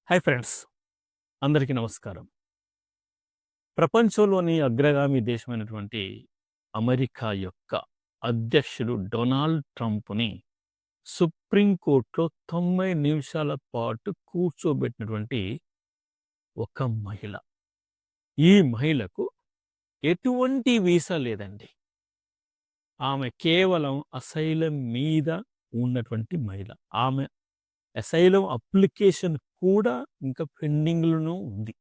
Hi friends, అందరికీ నమస్కారం. ప్రపంచంలోని అగ్రగామి దేశమైనటువంటి అమెరికా యొక్క అధ్యక్షుడు డొనాల్డ్ ట్రంప్‌ని సుప్రీంకోర్ట్‌లో 90 నిమిషాల పాటు కూర్చోబెట్టినటువంటి ఒక మహిళ. ఈ మహిళకు ఎటువంటి వీసా లేదండి. ఆమె కేవలం అసైలం మీద ఉన్నటువంటి మహిళ. ఆమె అసైలం అప్లికేషన్ కూడా ఇంకా పెండింగ్‌లోనూ ఉంది.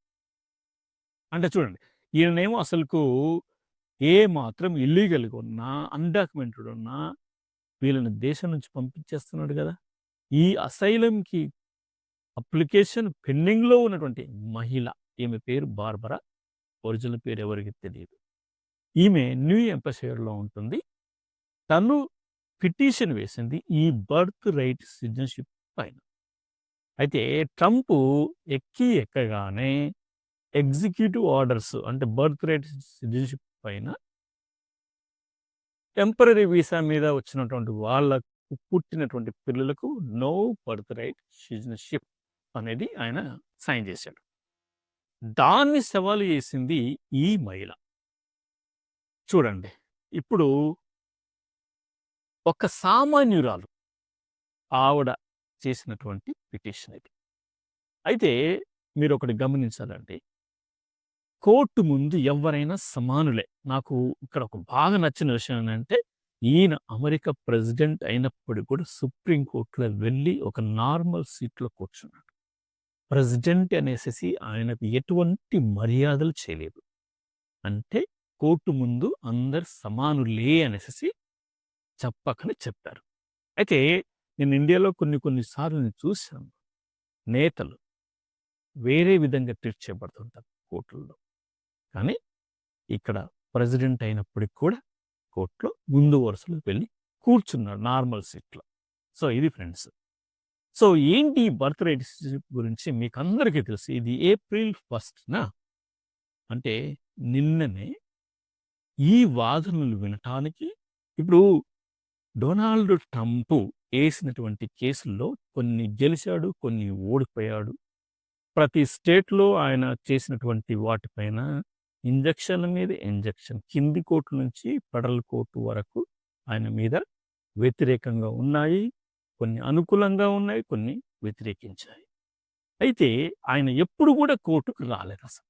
అంటే చూడండి, ఈయనేమో అసలుకు ఏ మాత్రం ఇల్లీగల్‌గా ఉన్నా, అన్‌డాక్యుమెంటెడ్ ఉన్నా వీళ్ళని దేశం నుంచి పంపించేస్తున్నాడు గదా! ఈ అసైలంకి అప్లికేషన్ పెండింగ్‌లో ఉన్నటువంటి మహిళ. ఈమె పేరు బార్బరా. ఒరిజినల్ పేరు ఎవరికీ తెలీదు. ఈమె న్యూ ఎంపషైర్‌లో ఉంటుంది. తను పిటిషన్ వేసింది ఈ బర్త్ రైట్ సిటిజన్‌షిప్ పైన. అయితే ట్రంపు ఎక్కగానే ఎగ్జిక్యూటివ్ ఆర్డర్స్ అంటే బర్త్ రైట్ సిటిజన్‌షిప్ పైన టెంపరరీ వీసా మీద వచ్చినటువంటి వాళ్ళకు పుట్టినటువంటి పిల్లలకు నో బర్త్ రైట్ సిటిజన్‌షిప్ అనేది ఆయన సైన్ చేశాడు. దాన్ని సవాలు చేసింది ఈ మహిళ. చూడండి, ఇప్పుడు ఒక సామాన్యురాలు ఆవిడ చేసినటువంటి పిటిషన్ ఇది. అయితే మీరొకటి గమనించాలండి. కోర్టు ముందు ఎవ్వరైనా సమానులే. నాకు ఇక్కడ ఒక బాగా నచ్చిన విషయం ఏంటంటే, ఈయన అమెరికా ప్రెసిడెంట్ అయినప్పటికి కూడా సుప్రీం కోర్ట్‌లో వెళ్ళి ఒక నార్మల్ సీట్‌లో కూర్చున్నాడు. ప్రెసిడెంట్ అనేసేసి ఆయనకు ఎటువంటి మర్యాదలు చేయలేదు. అంటే కోర్టు ముందు అందరు సమానులే అనేసేసి చెప్పకనే చెప్పారు. అయితే నేను ఇండియాలో కొన్ని కొన్ని సార్లు నేను చూసాను. నేతలు వేరే విధంగా ట్రీట్ చేయబడుతుంటారు కోర్టుల్లో. కానీ ఇక్కడ ప్రెసిడెంట్ అయినప్పటికి కూడా కోర్ట్‌లో ముందు వరుసలో వెళ్ళి కూర్చున్నాడు నార్మల్ సీట్‌లో. సో, ఇది ఫ్రెండ్స్. సో, ఏంటి ఈ బర్త్ రైట్ గురించి మీకందరికీ తెలుసు. ఇది ఏప్రిల్ 1న అంటే నిన్ననే ఈ వాదనలు వినటానికి ఇప్పుడు డొనాల్డ్ ట్రంప్ ఏసినటువంటి కేసుల్లో కొన్ని గెలిచాడు, కొన్ని ఓడిపోయాడు. ప్రతి స్టేట్‌లో ఆయన చేసినటువంటి వాటిపైన ఇంజక్షన్ల మీద ఇంజక్షన్. కింది కోర్టు నుంచి ఫెడరల్ కోర్టు వరకు ఆయన మీద వ్యతిరేకంగా ఉన్నాయి. కొన్ని అనుకూలంగా ఉన్నాయి. కొన్ని వ్యతిరేకించాయి. అయితే ఆయన ఎప్పుడు కూడా కోర్టుకు రాలేదసలు.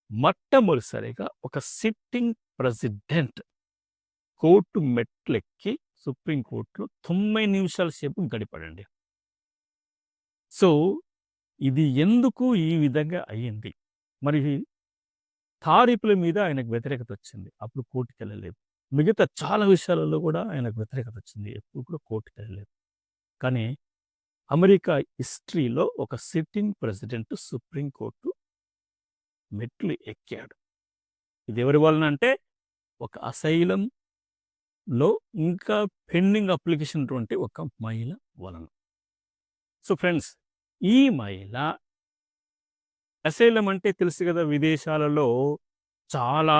మొట్టమొదటిసారిగా ఒక సిట్టింగ్ ప్రెసిడెంట్ కోర్టు మెట్లెక్కి సుప్రీం కోర్ట్‌లో 90 నిమిషాల సేపు గడిపాడండి. సో, ఇది ఎందుకు ఈ విధంగా అయ్యింది? మరి తారీఫుల మీద ఆయనకు వ్యతిరేకత వచ్చింది. అప్పుడు కోర్టుకెళ్ళలేదు. మిగతా చాలా విషయాలలో కూడా ఆయనకు వ్యతిరేకత వచ్చింది. ఎప్పుడు కూడా కోర్టుకెళ్ళలేదు. కానీ అమెరికా హిస్టరీలో ఒక సిట్టింగ్ ప్రెసిడెంట్ సుప్రీం కోర్టు మెట్లు ఎక్కాడు. ఇది ఎవరి వలన అంటే ఒక అసైలంలో ఇంకా పెండింగ్ అప్లికేషన్ ఉన్నటువంటి ఒక మహిళ వలన. సో ఫ్రెండ్స్, ఈ మహిళ అసైలం అంటే తెలుసు కదా! విదేశాలలో చాలా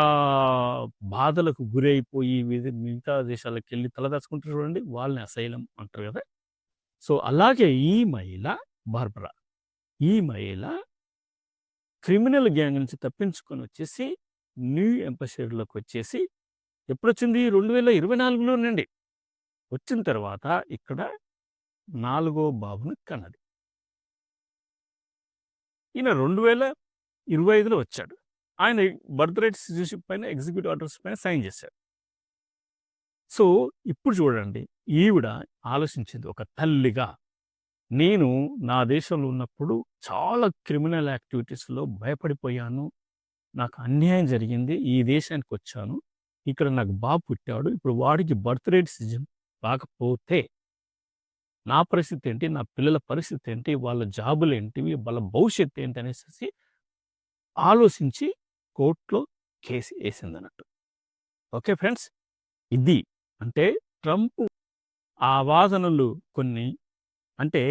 బాధలకు గురైపోయి మిగతా దేశాలకెళ్ళి తలదాచుకుంటారు చూడండి. వాళ్ళని అసైలం అంటారు కదా! సో, అలాగే ఈ మహిళ బార్బరా. ఈ మహిళ క్రిమినల్ గ్యాంగ్ నుంచి తప్పించుకొనొచ్చేసి న్యూ ఎంపషైర్‌లోకొచ్చేసి ఎప్పుడొచ్చింది? 2024లోనండి. వచ్చిన తర్వాత ఇక్కడ నాలుగో బాబుని కన్నది. ఈయన 2025లో వచ్చాడు. ఆయన బర్త్ రైట్ సిటిజన్‌షిప్ పైన ఎగ్జిక్యూటివ్ ఆర్డర్స్ పైన సైన్ చేశారు. సో, ఇప్పుడు చూడండి, ఈవిడ ఆలోచించింది ఒక తల్లిగా. నేను నా దేశంలో ఉన్నప్పుడు చాలా క్రిమినల్ యాక్టివిటీస్‌లో భయపడిపోయాను. నాకు అన్యాయం జరిగింది. ఈ దేశానికొచ్చాను. ఇక్కడ నాకు బాబు పుట్టాడు. ఇప్పుడు వాడికి బర్త్ రైట్ సిటిజన్ రాకపోతే నా పరిస్థితి ఏంటి? నా పిల్లల పరిస్థితి ఏంటి? వాళ్ళ జాబులేంటివి? వాళ్ళ భవిష్యత్తు ఏంటి? అనేసేసి ఆలోచించి కోర్ట్‌లో కేస్ ఏసిందన్నట్టు. Okay friends. ఇది అంటే ట్రంప్ ఆ వాదనలు కొన్ని అంటే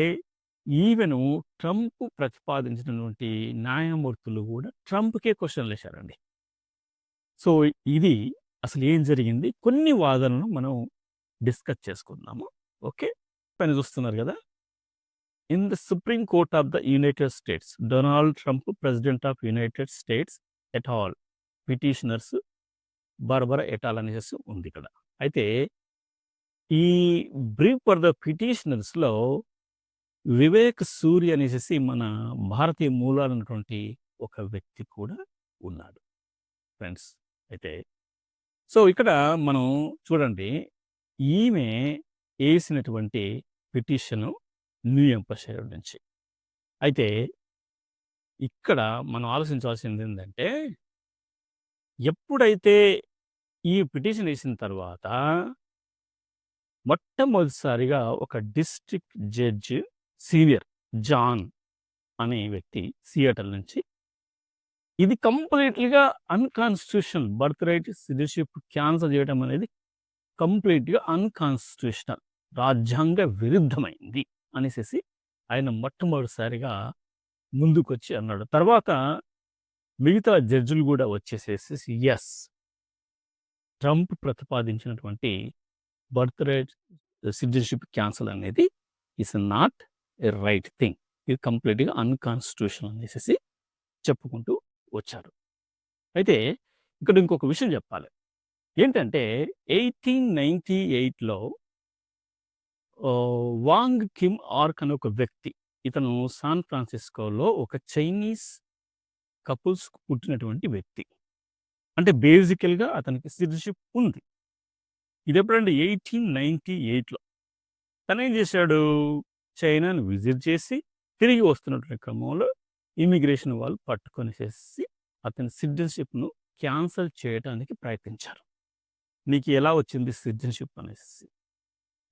ఈవెను ట్రంప్ ప్రతిపాదించినటువంటి న్యాయమూర్తులు గూడా ట్రంప్‌కే క్వెషన్‌లేశారండి. సో, ఇది అసలు ఏం జరిగింది? కొన్ని వాదనలు మనం డిస్కస్ చేసుకుందాము. ఓకే. పైన చూస్తున్నారు గదా! In the Supreme Court of the United States Donald Trump president of United States et al petitioners Barbara et al అనేసి ఉంది ఇక్కడ. అయితే ఈ బ్రీఫ్ ఫర్ ద పిటిషనర్స్‌లో వివేక్ సూరి అనేసేసి మన భారతీయ మూలాలున్నటువంటి ఒక వ్యక్తి కూడా ఉన్నాడు ఫ్రెండ్స్. అయితే సో ఇక్కడ మనం చూడండి, ఈమె ఏసినటువంటి పిటిషను న్యూ ఎంపషైర్ నుంచి. అయితే ఇక్కడ మనం ఆలోచించాల్సింది ఏందంటే, ఎప్పుడైతే ఈ పిటిషన్ ఏసిన తర్వాత మొట్టమొదటిసారిగా ఒక డిస్ట్రిక్ట్ జడ్జ్ సీనియర్ జాన్ అనే వ్యక్తి సియాటల్ నుంచి ఇది కంప్లీట్‌గా unconstitutional birth right citizenship cancel చేయడం అనేది కంప్లీట్‌గా అన్‌కాన్స్టిట్యూషనల్ రాజ్యాంగ విరుద్ధమైంది అనేసేసి ఆయన మొట్టమొదటిసారిగా ముందుకొచ్చి అన్నాడు. తర్వాత మిగతా జడ్జిలు కూడా వచ్చేసేసి యెస్, ట్రంప్ ప్రతిపాదించినటువంటి బర్త్ రైట్ సిటిజన్‌షిప్ క్యాన్సల్ అనేది is not a right thing. ఇది కంప్లీట్‌గా అన్‌కాన్స్టిట్యూషనల్ అనేసేసి చెప్పుకుంటూ వచ్చారు. అయితే ఇక్కడ ఇంకొక విషయం చెప్పాలి. ఏంటంటే 1898లో వాంగ్ కిమ్ ఆర్క్ అనే ఒక వ్యక్తి, ఇతను సాన్ ఫ్రాన్సిస్కోలో ఒక చైనీస్ కపుల్స్‌కు పుట్టినటువంటి వ్యక్తి. అంటే బేసికల్‌గా అతనికి సిటిజన్‌షిప్ ఉంది. ఇదెప్పుడంటే 1898లో. తనేం చేశాడు, చైనాని విజిట్ చేసి తిరిగి వస్తున్నటువంటి క్రమంలో ఇమిగ్రేషన్ వాళ్ళు పట్టుకొనేసేసి అతని సిటిజన్‌షిప్‌ను క్యాన్సల్ చేయడానికి ప్రయత్నించారు. నీకు ఎలా వచ్చింది సిటిజన్‌షిప్ అనేసి.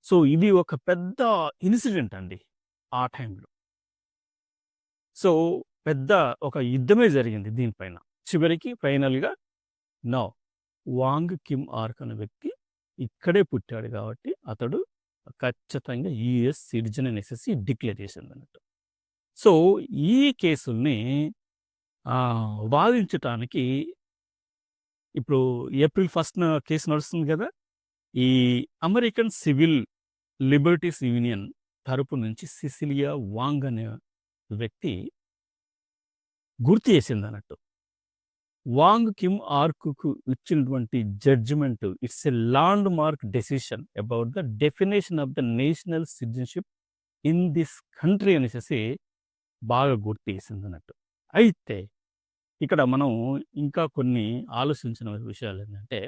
సో ఇది ఒక పెద్ద ఇన్సిడెంట్ అండి ఆ టైంలో. సో పెద్ద ఒక యుద్ధమే జరిగింది దీనిపైన. చివరికి ఫైనల్‌గా నౌ వాంగ్ కిమ్ ఆర్క్ అనే వ్యక్తి ఇక్కడే పుట్టాడు కాబట్టి అతడు ఖచ్చితంగా యూఎస్ సిటిజన్ అనేసేసి డిక్లేర్ చేసిందన్నట్టు. సో ఈ కేసుల్ని వాదించటానికి ఇప్పుడు ఏప్రిల్ 1న కేసు నడుస్తుంది కదా! ఈ అమెరికన్ సివిల్ లిబర్టీస్ యూనియన్ తరపు నుంచి సిసిలియా వాంగ్ అనే వ్యక్తి గుర్తు చేసిందన్నట్టు. వాంగ్ కిమ్ ఆర్క్‌కు ఇచ్చినటువంటి judgement it's a landmark decision about the definition of the national citizenship in this country అనేసేసి బాగా గుర్తు చేసిందన్నట్టు. అయితే ఇక్కడ మనం ఇంకా కొన్ని ఆలోచించిన విషయాలేంటంటే,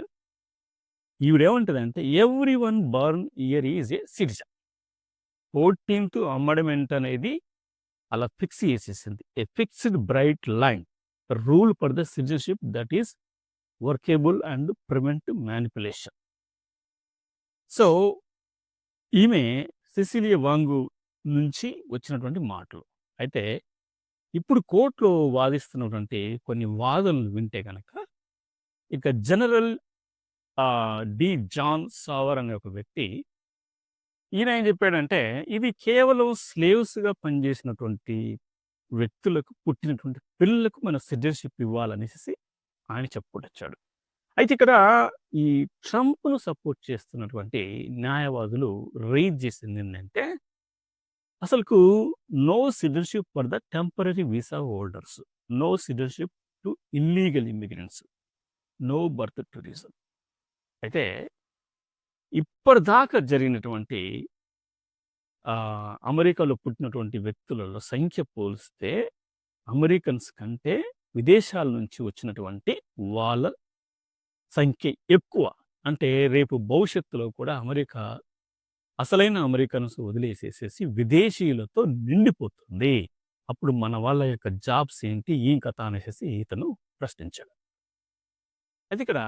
ఈవిడేమంటదంటే everyone born here is a citizen. 14th amendment అనేది అలా ఫిక్స్ చేసేసింది. A fixed bright line rule for the citizenship that is workable and prevent manipulation. So ఈమె సిసిలియా వాంగ్ నుంచి వచ్చినటువంటి మాటలు. అయితే ఇప్పుడు కోర్టులో వాదిస్తున్నటువంటి కొన్ని వాదనలు వింటే గనక, ఇక జనరల్ డి. జాన్ సావర్ అనే ఒక వ్యక్తి, ఈయన ఏం చెప్పాడంటే, ఇది కేవలం స్లేవ్స్‌గా పనిచేసినటువంటి వ్యక్తులకు, పుట్టినటువంటి పిల్లలకు మనం సిటిజన్‌షిప్ ఇవ్వాలనేసేసి ఆయన చెప్పుకుంటొచ్చాడు. అయితే ఇక్కడ ఈ ట్రంప్‌ను సపోర్ట్ చేస్తున్నటువంటి న్యాయవాదులు రైజ్ చేసిందేంటంటే, అసలుకు no citizenship for the temporary visa holders, no citizenship to illegal immigrants, no birth tourism. అయితే ఇప్పటిదాకా జరిగినటువంటి అమెరికాలో పుట్టినటువంటి వ్యక్తులలో సంఖ్య పోలిస్తే అమెరికన్స్ కంటే విదేశాల నుంచి వచ్చినటువంటి వాళ్ళ సంఖ్య ఎక్కువ. అంటే రేపు భవిష్యత్తులో కూడా అమెరికా అసలైన అమెరికన్స్ వదిలేసేసేసి విదేశీయులతో నిండిపోతుంది. అప్పుడు మన వాళ్ళ యొక్క జాబ్స్ ఏంటి, ఏం కథ అనేసేసి ఇతను ప్రశ్నించాడు. అయితే ఇక్కడ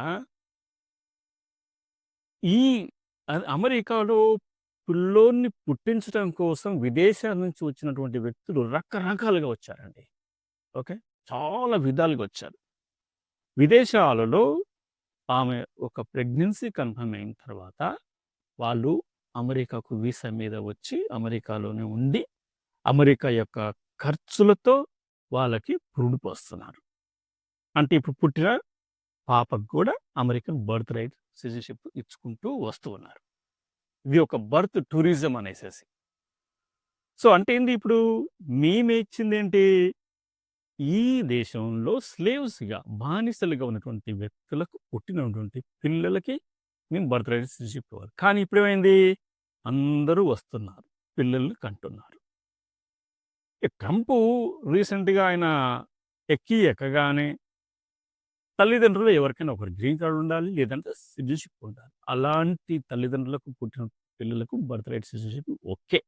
ఈ అమెరికాలో పిల్లోడిని పుట్టించడం కోసం విదేశాల నుంచి వచ్చినటువంటి వ్యక్తులు రకరకాలుగా వచ్చారండి. ఓకే. చాలా విధాలుగా వచ్చారు. విదేశాలలో ఆమె ఒక ప్రెగ్నెన్సీ కన్ఫర్మ్ అయిన తర్వాత వాళ్ళు అమెరికాకు వీసా మీద వచ్చి అమెరికాలోనే ఉండి అమెరికా యొక్క ఖర్చులతో వాళ్ళకి పురుడు పోస్తున్నారు. అంటే ఇప్పుడు పుట్టిన పాపకు కూడా అమెరికన్ బర్త్ రైట్ సిటిజన్‌షిప్ ఇచ్చుకుంటూ వస్తూ ఉన్నారు. ఇది ఒక బర్త్ టూరిజం అనేసేసి. సో, అంటే ఏంది ఇప్పుడు మేమే ఇచ్చిందేంటి? ఈ దేశంలో స్లేవ్స్‌గా, బానిసలుగా ఉన్నటువంటి వ్యక్తులకు పుట్టినటువంటి పిల్లలకి మేము బర్త్ రైట్ సిటిజన్‌షిప్ ఇవ్వాలి. కానీ ఇప్పుడేమైంది? అందరూ వస్తున్నారు. పిల్లల్ని కంటున్నారు. ట్రంపు రీసెంట్‌గా ఆయన ఎక్కగానే తల్లిదండ్రులు ఎవరికైనా ఒకరు గ్రీన్ కార్డ్ ఉండాలి. లేదంటే సిటిజన్‌షిప్ ఉండాలి. అలాంటి తల్లిదండ్రులకు పుట్టిన పిల్లలకు బర్త్ రైట్ సిటిజన్‌షిప్ ఓకే.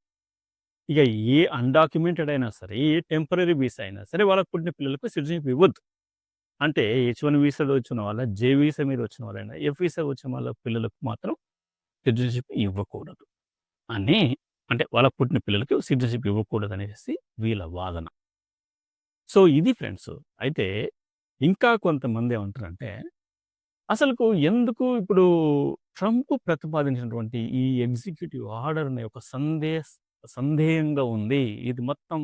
ఇక ఏ అన్‌డాక్యుమెంటెడ్ అయినా సరే, ఏ టెంపరరీ వీసా అయినా సరే, వాళ్ళకి పుట్టిన పిల్లలకు సిటిజన్‌షిప్ ఇవ్వొద్దు. అంటే హెచ్-1 వీసాలో వచ్చిన వాళ్ళ, జే వీసా మీద వచ్చిన వాళ్ళైనా, ఎఫ్ వీసా వచ్చిన వాళ్ళ పిల్లలకు మాత్రం సిటిజన్‌షిప్ ఇవ్వకూడదు అని, అంటే వాళ్ళకి పుట్టిన పిల్లలకి సిటిజన్‌షిప్ ఇవ్వకూడదనేసి వీళ్ళ వాదన. సో, ఇది ఫ్రెండ్స్. అయితే ఇంకా కొంతమంది ఏమంటారంటే, అసలుకు ఎందుకు ఇప్పుడు ట్రంప్ ప్రతిపాదించినటువంటి ఈ ఎగ్జిక్యూటివ్ ఆర్డర్ అనే ఒక సందేహంగా ఉంది. ఇది మొత్తం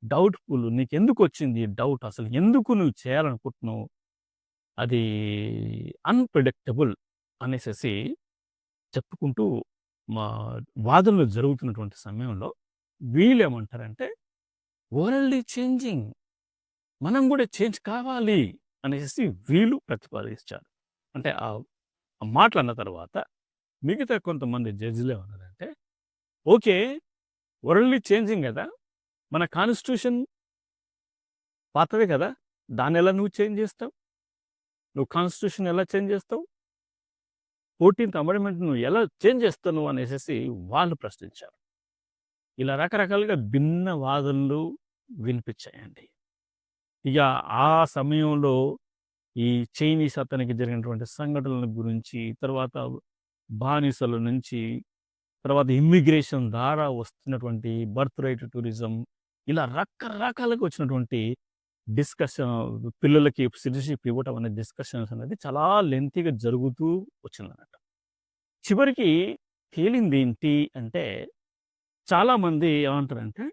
డౌట్‌ఫుల్. నీకెందుకొచ్చింది ఈ డౌట్? అసలు ఎందుకు నువ్వు చేయాలనుకుంటున్నావు? అది అన్‌ప్రెడిక్టబుల్ అనేసేసి చెప్పుకుంటూ మా వాదనలు జరుగుతున్నటువంటి సమయంలో వీళ్ళేమంటారంటే, వరల్డ్ ఈజ్ చేంజింగ్. మనం గూడా చేంజ్ కావాలి అనేసి వీళ్ళు ప్రతిపాదించారు. అంటే ఆ మాటలన్న తర్వాత మిగతా కొంతమంది జడ్జిలేమన్నారంటే, ఓకే. వరల్డ్ ఈజ్ చేంజింగ్ గదా! మన కాన్స్టిట్యూషన్ పాతదే గదా! దాన్నెలా నువ్వు చేంజ్ జేస్తావు? నువ్వు కాన్స్టిట్యూషన్ ఎలా చేంజ్ జేస్తావు? 14థ్ అమెండ్మెంట్ నువ్వు ఎలా చేంజ్ చేస్తున్నావు అనేసేసి వాళ్ళు ప్రశ్నించారు. ఇలా రకరకాలుగా భిన్న వాదనలు వినిపించాయండి. ఇక ఆ సమయంలో ఈ చైనీస్ అతనికి జరిగినటువంటి సంఘటనల గురించి, తర్వాత బానిసల నుంచి, తర్వాత ఇమ్మిగ్రేషన్ ద్వారా వస్తున్నటువంటి బర్త్ రైట్ టూరిజం, ఇలా రకరకాలుగా వచ్చినటువంటి డిస్కషన్, పిల్లలకి సిటిజన్‌షిప్ ఇవ్వటం అనే డిస్కషన్స్ అనేది చాలా లెంతీగా జరుగుతూ వచ్చిందన్నమాట. చివరికి తేలిందేంటి అంటే, చాలామంది ఏమంటారంటే